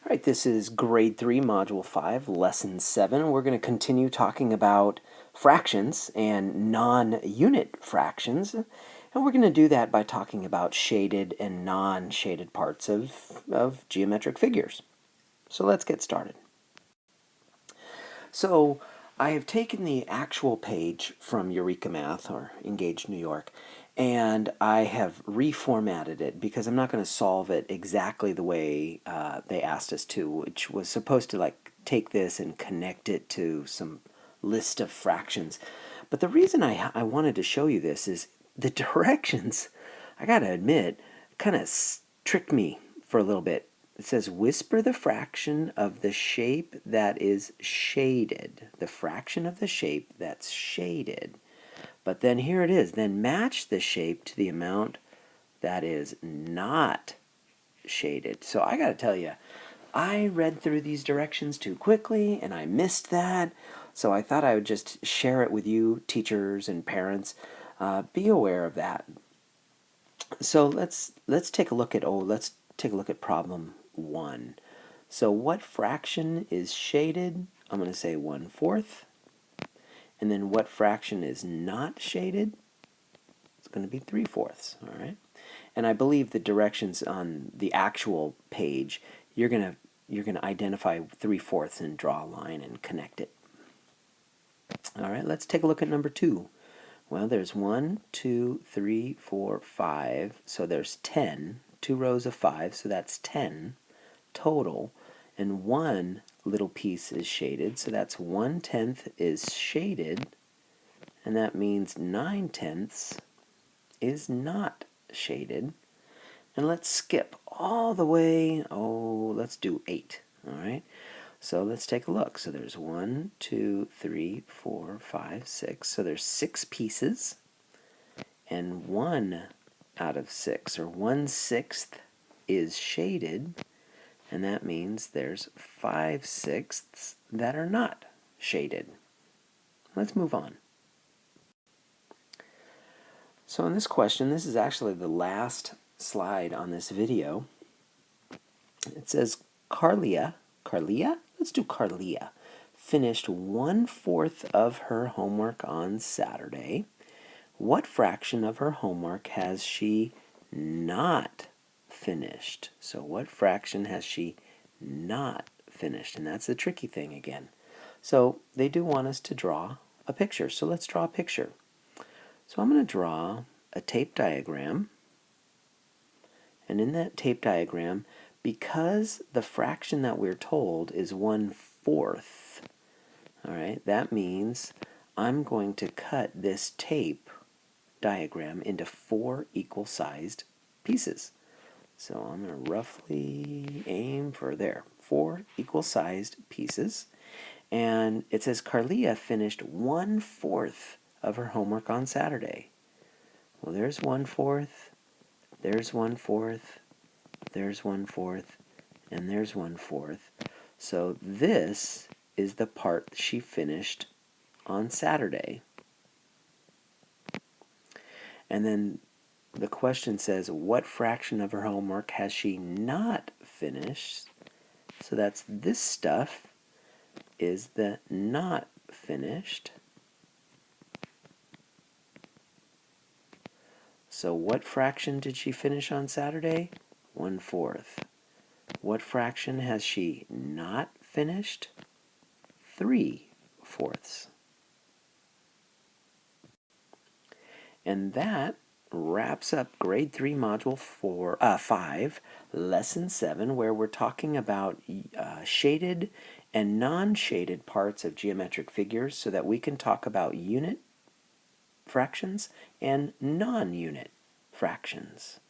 All right, this is Grade 3, Module 5, Lesson 7. We're going to continue talking about fractions and non-unit fractions. And we're going to do that by talking about shaded and non-shaded parts of geometric figures. So let's get started. So I have taken the actual page from Eureka Math or EngageNY, and I have reformatted it because I'm not going to solve it exactly the way they asked us to, which was supposed to like take this and connect it to some list of fractions. But the reason I wanted to show you this is the directions, I got to admit, kind of tricked me for a little bit. It says, whisper the fraction of the shape that is shaded. The fraction of the shape that's shaded. But then here it is. Then match the shape to the amount that is not shaded. So I got to tell you, I read through these directions too quickly, and I missed that. So I thought I would just share it with you, teachers and parents. Be aware of that. So let's take a look at problem 1. So what fraction is shaded? I'm going to say 1/4. And then what fraction is not shaded? It's going to be 3/4. All right. And I believe the directions on the actual page, you're going to identify 3/4 and draw a line and connect it. All right. Let's take a look at number 2. Well, there's 1, 2, 3, 4, 5. So there's 10. 2 rows of 5, so that's 10 total. And one little piece is shaded, so that's 1/10 is shaded. And that means 9/10 is not shaded. And let's skip all the way. Oh, let's do 8. All right. So let's take a look. So there's 1, 2, 3, 4, 5, 6. So there's 6 pieces. And 1 out of 6, or 1/6, is shaded. And that means there's 5/6 that are not shaded. Let's move on. So in this question, this is actually the last slide on this video. It says Carlia, let's do Carlia, finished 1/4 of her homework on Saturday. What fraction of her homework has she not finished? So what fraction has she not finished? And that's the tricky thing again. So they do want us to draw a picture. So let's draw a picture. So I'm going to draw a tape diagram. And in that tape diagram, because the fraction that we're told is 1/4, all right, that means I'm going to cut this tape diagram into 4 equal-sized pieces. So I'm going to roughly aim for there, 4 equal-sized pieces. And it says Carlia finished 1/4 of her homework on Saturday. Well, there's 1/4, there's 1/4, there's 1/4, and there's 1/4. So this is the part she finished on Saturday. And then the question says, what fraction of her homework has she not finished? So that's this stuff is the not finished. So what fraction did she finish on Saturday? 1/4. What fraction has she not finished? 3/4. And that wraps up Grade 3, Module 5, Lesson 7, where we're talking about shaded and non-shaded parts of geometric figures so that we can talk about unit fractions and non-unit fractions.